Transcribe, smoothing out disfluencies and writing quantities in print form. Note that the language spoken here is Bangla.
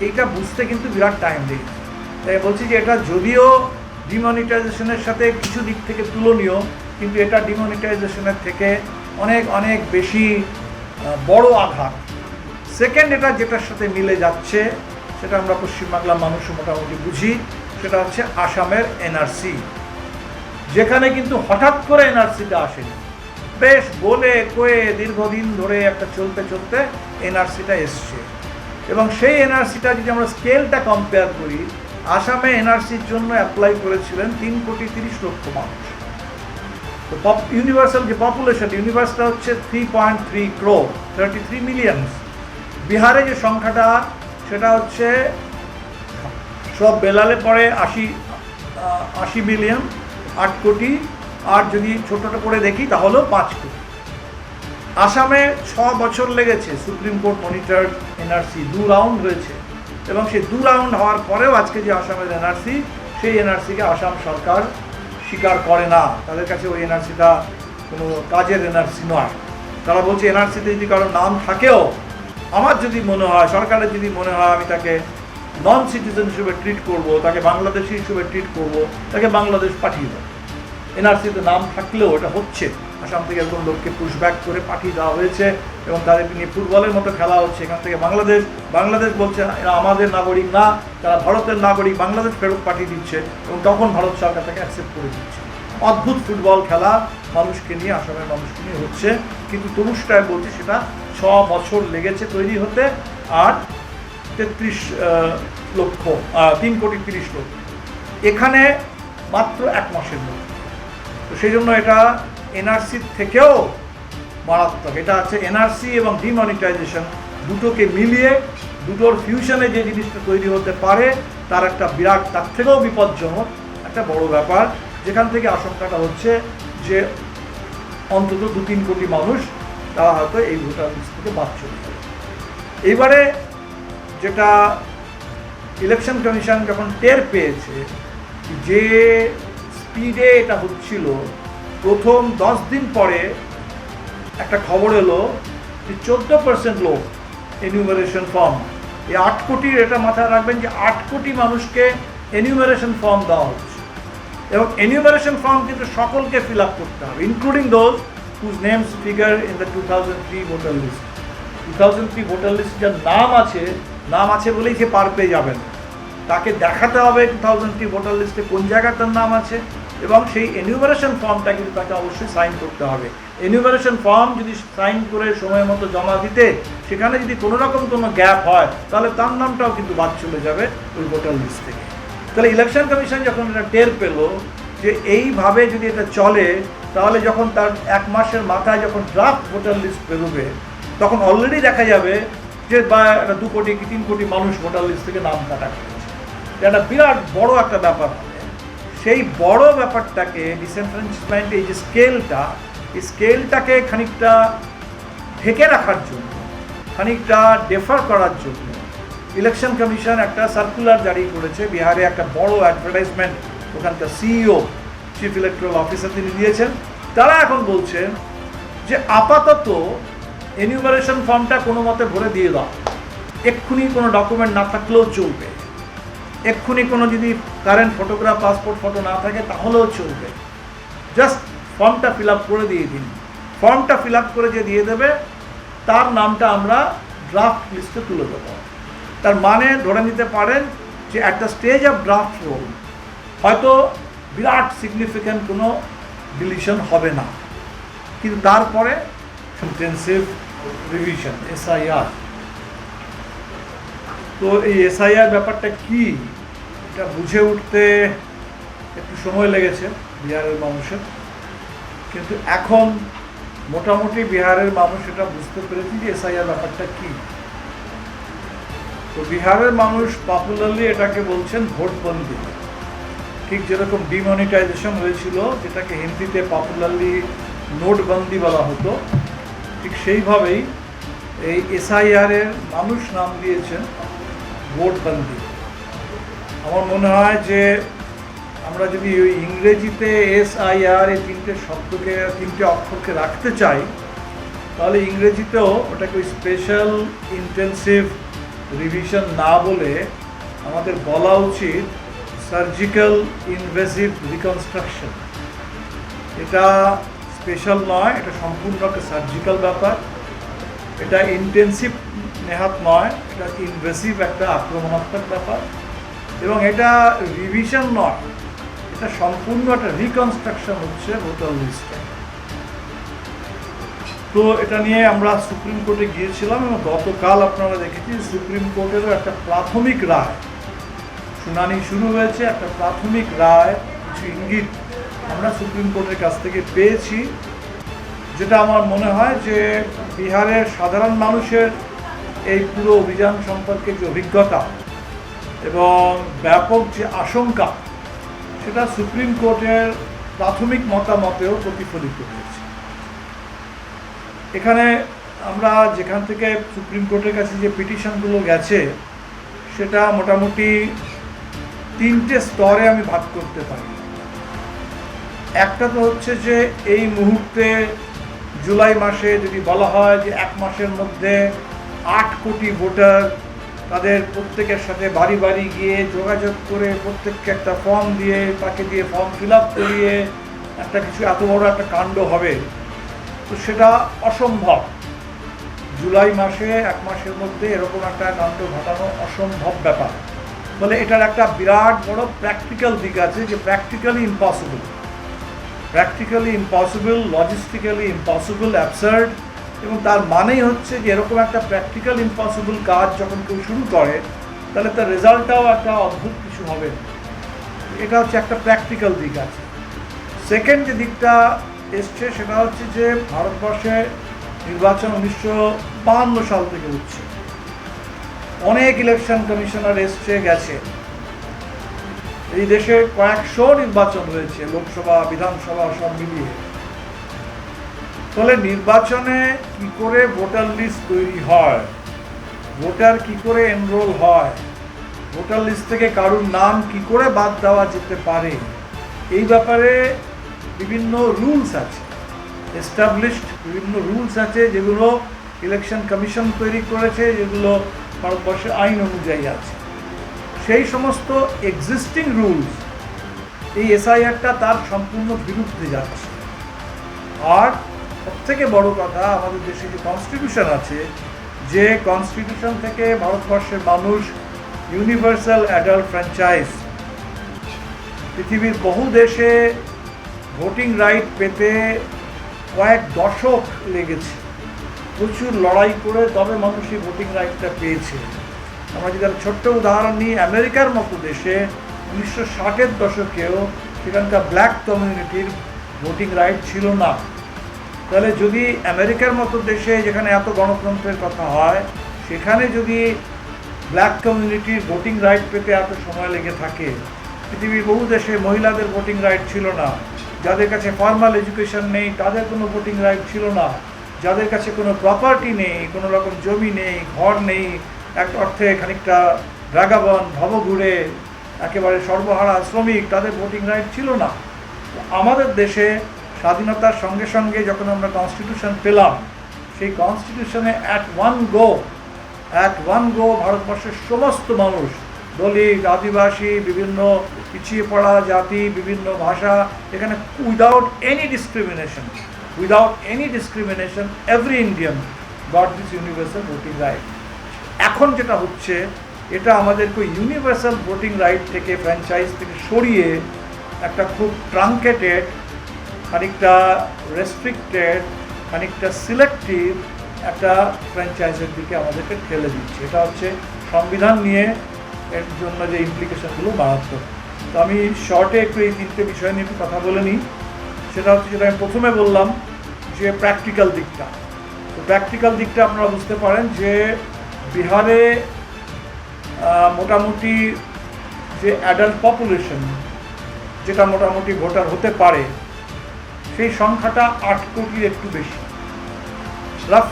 এইটা বুঝতে কিন্তু বিরাট টাইম লেগেছে। তাই বলছি যে এটা যদিও ডিমনিটাইজেশনের সাথে কিছু দিক থেকে তুলনীয়, কিন্তু এটা ডিমনিটাইজেশনের থেকে অনেক অনেক বেশি বড় আঘাত। সেকেন্ড, এটা যেটার সাথে মিলে যাচ্ছে সেটা আমরা পশ্চিমবাংলার মানুষ মোটামুটি বুঝি, সেটা হচ্ছে আসামের এনআরসি, যেখানে কিন্তু হঠাৎ করে এনআরসিটা আসেনি, বেশ বলে কয়ে দীর্ঘদিন ধরে একটা চলতে চলতে এনআরসিটা এসছে। এবং সেই এনআরসিটা যদি আমরা স্কেলটা কম্পেয়ার করি, আসামে এনআরসির জন্য অ্যাপ্লাই করেছিলেন 3,30,00,000 মানুষ। তো ইউনিভার্সাল যে পপুলেশন, ইউনিভার্সটা হচ্ছে 3.3 crore, 33 মিলিয়ন। বিহারে যে সংখ্যাটা সেটা হচ্ছে সব বেলালে পরে 80 মিলিয়ন, 8 কোটি, আর যদি ছোটোটা করে দেখি তাহলেও 5 কোটি। আসামে 6 বছর লেগেছে supreme court monitored NRC, 2 round হয়েছে, এবং সেই 2 রাউন্ড হওয়ার পরেও আজকে যে আসামের এনআরসি, সেই এনআরসিকে আসাম সরকার স্বীকার করে না। তাদের কাছে ওই এনআরসিটা কোনো কাজের এনআরসি নয়। তারা বলছে এনআরসিতে যদি কারো নাম থাকেও, আমার যদি মনে হয়, সরকারের যদি মনে হয় আমি তাকে নন সিটিজেন হিসেবে ট্রিট করব, তাকে বাংলাদেশি হিসেবে ট্রিট করব, তাকে বাংলাদেশ পাঠিয়ে দেবো। এনআরসিতে নাম থাকলেও এটা হচ্ছে, আসাম থেকে একজন লোককে পুশব্যাক করে পাঠিয়ে দেওয়া হয়েছে এবং তাদেরকে নিয়ে ফুটবলের মতো খেলা হচ্ছে। এখান থেকে বাংলাদেশ বলছে এরা আমাদের নাগরিক না, তারা ভারতের নাগরিক, বাংলাদেশ ফেরত পাঠিয়ে দিচ্ছে এবং তখন ভারত সরকার তাকে অ্যাকসেপ্ট করে দিচ্ছে। অদ্ভুত ফুটবল খেলা মানুষকে নিয়ে, আসামের মানুষকে নিয়ে হচ্ছে, কিন্তু তুরস্কায় বলছে সেটা 6 বছর লেগেছে তৈরি হতে, আর 3,30,00,000, এখানে মাত্র 1 মাসের মধ্যে। তো সেই জন্য এটা এনআরসির থেকেও মারাত্মক। এটা আছে এনআরসি এবং ডিমনিটাইজেশন দুটোকে মিলিয়ে, দুটোর ফিউশনে যে জিনিসটা তৈরি হতে পারে তার একটা বিরাট, তার থেকেও বিপজ্জনক একটা বড় ব্যাপার, যেখান থেকে আশঙ্কাটা হচ্ছে যে অন্তত 2-3 কোটি মানুষ তারা হয়তো এই ভোটার লিস্ট থেকে বাদ চলে যাবে। এইবারে যেটা ইলেকশন কমিশন যখন টের পেয়েছে যে স্পিডে এটা হচ্ছিল, প্রথম 10 দিন পরে একটা খবর এলো যে 14% লোক এনিউমারেশন ফর্ম, এই 8 কোটির, এটা মাথায় রাখবেন যে 8 কোটি মানুষকে এনিউমারেশন ফর্ম দেওয়া হচ্ছে, এবং এনিউমারেশন ফর্ম কিন্তু সকলকে ফিল আপ করতে হবে, including those whose names figure in the 2003 voter list. 2003 voter list যার নাম আছে বলেই সে পার পেয়ে যাবেন, তাকে দেখাতে হবে 2003 ভোটার লিস্টে কোন জায়গায় তার নাম আছে, এবং সেই এনিউমারেশন ফর্মটা কিন্তু তাকে অবশ্যই সাইন করতে হবে। এনিউমারেশন ফর্ম যদি সাইন করে সময় মতো জমা দিতে সেখানে যদি কোনো রকম কোনো গ্যাপ হয়, তাহলে তার নামটাও কিন্তু বাদ চলে যাবে ওই ভোটার লিস্ট থেকে। তাহলে ইলেকশন কমিশন যখন এটা টের পেল যে এইভাবে যদি এটা চলে, তাহলে যখন তার 1 মাসের মাথায় যখন ড্রাফট ভোটার লিস্ট বেরোবে, তখন অলরেডি দেখা যাবে যে বা 2 কোটি কি 3 কোটি মানুষ ভোটার লিস্ট থেকে নাম কাটা করেছে। এটা বিরাট বড় একটা ব্যাপার হবে। সেই বড় ব্যাপারটাকে ডিসেন্ট্রালাইজমেন্ট, এই যে স্কেলটা, এই স্কেলটাকে খানিকটা ঢেকে রাখার জন্য, খানিকটা ডেফার করার জন্য ইলেকশন কমিশন একটা সার্কুলার জারি করেছে। বিহারে একটা বড় অ্যাডভার্টাইজমেন্ট ওখানকার সিইও, চিফ ইলেকট্রাল অফিসার, তিনি দিয়েছেন। তারা এখন বলছেন যে আপাতত এনিউমারেশন ফর্মটা কোনো মতে ভরে দিয়ে দাও, এক্ষুনি কোনো ডকুমেন্ট না থাকলেও চলবে, এক্ষুনি কোনো যদি কারেন্ট ফটোগ্রাফ, পাসপোর্ট ফটো না থাকে তাহলেও চলবে, জাস্ট ফর্মটা ফিল আপ করে দিয়ে দিন। ফর্মটা ফিল আপ করে যে দিয়ে দেবে তার নামটা আমরা ড্রাফট লিস্টে তুলে দেবো। তার মানে ধরে নিতে পারেন যে at the stage of draft roll হয়তো বিরাট সিগনিফিক্যান্ট কোনো ডিলিশন হবে না, কিন্তু তারপরে ইন্টেন্সিভ রিভিশন, এসআইআর। তো এই এসআইআর ব্যাপারটা কি, এটা বুঝে উঠতে একটু সময় লেগেছে বিহারের মানুষের, কিন্তু এখন মোটামুটি বিহারের মানুষ এটা বুঝতে পেরেছে যে এসআইআর ব্যাপারটা কি। তো বিহারের মানুষ পপুলারলি এটাকে বলছেন ভোটবন্দি, ঠিক যেরকম ডিমনিটাইজেশন হয়েছিল, যেটাকে হিন্দিতে পপুলারলি নোটবন্দি বলা হতো, ঠিক সেইভাবেই এই এসআইআরের মানুষ নাম দিয়েছেন ভোটবন্দি। আমার মনে হয় যে আমরা যদি ওই ইংরেজিতে এসআইআর এই 3টে অক্ষরকে রাখতে চাই, তাহলে ইংরেজিতেও ওটাকে ওই স্পেশাল ইন্টেন্সিভ রিভিশন না বলে আমাদের বলা উচিত সার্জিক্যাল ইনভেসিভ রিকনস্ট্রাকশন। এটা স্পেশাল নয়, এটা সম্পূর্ণ একটা সার্জিক্যাল ব্যাপার। এটা ইন্টেন্সিভ নেহাত নয়, এটা ইনভেসিভ একটা আক্রমণাত্মক ব্যাপার। এবং এটা রিভিশন নয়, এটা সম্পূর্ণ একটা রিকনস্ট্রাকশন হচ্ছে ভোটার লিস্টে। তো এটা নিয়ে আমরা সুপ্রিম কোর্টে গিয়েছিলাম এবং গতকাল আপনারা দেখেছি সুপ্রিম কোর্টেরও একটা প্রাথমিক রায়, শুনানি শুরু হয়েছে, একটা প্রাথমিক রায়, কিছু ইঙ্গিত আমরা সুপ্রিম কোর্টের কাছ থেকে পেয়েছি, যেটা আমার মনে হয় যে বিহারের সাধারণ মানুষের এই পুরো অভিযান সম্পর্কে যে অভিজ্ঞতা এবং ব্যাপক যে আশঙ্কা, সেটা সুপ্রিম কোর্টের প্রাথমিক মতামতেও প্রতিফলিত হয়েছে। এখানে আমরা যেখান থেকে সুপ্রিম কোর্টের কাছে যে পিটিশনগুলো গেছে, সেটা মোটামুটি 3টে স্তরে আমি ভাগ করতে পারি। একটা তো হচ্ছে যে এই মুহূর্তে জুলাই মাসে যদি বলা হয় যে 1 মাসের মধ্যে 8 কোটি ভোটার তাদের প্রত্যেকের সাথে বাড়ি বাড়ি গিয়ে যোগাযোগ করে প্রত্যেককে একটা ফর্ম দিয়ে, তাকে দিয়ে ফর্ম ফিল আপ করিয়ে একটা কিছু এত বড় একটা কাণ্ড হবে, তো সেটা অসম্ভব। জুলাই মাসে 1 মাসের মধ্যে এরকম একটা কাণ্ড ঘটানো অসম্ভব ব্যাপার। ফলে এটার একটা বিরাট বড় প্র্যাকটিক্যাল দিক আছে, যে practically impossible, logistically impossible, absurd. এবং তার মানেই হচ্ছে যে এরকম একটা প্র্যাকটিক্যাল ইম্পসিবল কাজ যখন কেউ শুরু করে, তাহলে তার রেজাল্টটাও একটা অদ্ভুত কিছু হবে। এটা হচ্ছে একটা প্র্যাকটিক্যাল দিক আছে। সেকেন্ড যে দিকটা এসছে সেটা হচ্ছে যে ভারতবর্ষে নির্বাচন 1952 সাল থেকে হচ্ছে, অনেক ইলেকশন কমিশনার এসছে গেছে, এই দেশে কয়েকশো নির্বাচন হয়েছে, লোকসভা, বিধানসভা সব মিলিয়ে। ফলে নির্বাচনে কি করে ভোটার লিস্ট তৈরি হয়, ভোটার কি করে এনরোল হয়, ভোটার লিস্ট থেকে কারুর নাম কি করে বাদ দেওয়া যেতে পারে, এই ব্যাপারে বিভিন্ন রুলস আছে, এস্টাবলিশড বিভিন্ন রুলস আছে, যেগুলো ইলেকশন কমিশন তৈরি করেছে, যেগুলো ভারতবর্ষের আইন অনুযায়ী আছে। সেই সমস্ত এক্সিস্টিং রুলস এই এসআইআরটা তার সম্পূর্ণ বিরুদ্ধে যাচ্ছে। আর সবথেকে বড় কথা, আমাদের দেশে যে কনস্টিটিউশন আছে, যে কনস্টিটিউশন থেকে ভারতবর্ষের মানুষ ইউনিভার্সাল অ্যাডাল্ট ফ্র্যাঞ্চাইজ, পৃথিবীর বহু দেশে ভোটিং রাইট পেতে কয়েক দশক লেগেছে, প্রচুর লড়াই করে তবে মানুষ এই ভোটিং রাইটটা পেয়েছে। আমরা যদি একটা ছোট্ট উদাহরণ নিই, আমেরিকার মতো দেশে 1960-এর দশকেও সেখানকার ব্ল্যাক কমিউনিটির ভোটিং রাইট ছিল না। তাহলে যদি আমেরিকার মতো দেশে, যেখানে এত গণতন্ত্রের কথা হয়, সেখানে যদি ব্ল্যাক কমিউনিটির ভোটিং রাইট পেতে এত সময় লেগে থাকে, পৃথিবীর বহু দেশে মহিলাদের ভোটিং রাইট ছিল না, যাদের কাছে ফর্মাল এডুকেশন নেই তাদের কোনো ভোটিং রাইট ছিল না, যাদের কাছে কোনো প্রপার্টি নেই, কোনো রকম জমি নেই, ঘর নেই, এক অর্থে খানিকটা ভ্রাগাবন, ভবঘুরে একেবারে সর্বহারা শ্রমিক, তাদের ভোটিং রাইট ছিল না। আমাদের দেশে স্বাধীনতার সঙ্গে সঙ্গে যখন আমরা কনস্টিটিউশন পেলাম, সেই কনস্টিটিউশনে অ্যাট ওয়ান গো ভারতবর্ষের সমস্ত মানুষ, দলিত, আদিবাসী, বিভিন্ন পিছিয়ে পড়া জাতি, বিভিন্ন ভাষা, এখানে without any discrimination every Indian got this universal voting right. এখন যেটা হচ্ছে, এটা আমাদেরকে ইউনিভার্সাল ভোটিং রাইট থেকে, ফ্র্যাঞ্চাইজ থেকে সরিয়ে একটা খুব ট্রাঙ্কেটেড, খানিকটা রেস্ট্রিক্টেড, খানিকটা সিলেক্টিভ একটা ফ্র্যাঞ্চাইজের দিকে আমাদেরকে ঠেলে দিচ্ছে। এটা হচ্ছে সংবিধান নিয়ে এর জন্য যে ইমপ্লিকেশনগুলো মারাত্মক। তো আমি শর্টে একটু এই 3টে বিষয় নিয়ে একটু কথা বলে নিই। সেটা হচ্ছে, যেটা আমি প্রথমে বললাম, যে প্র্যাকটিক্যাল দিকটা। তো প্র্যাকটিক্যাল দিকটা আপনারা বুঝতে পারেন যে বিহারে মোটামুটি যে অ্যাডাল্ট পপুলেশন, যেটা মোটামুটি ভোটার হতে পারে, সেই সংখ্যাটা 8 কোটির একটু বেশি।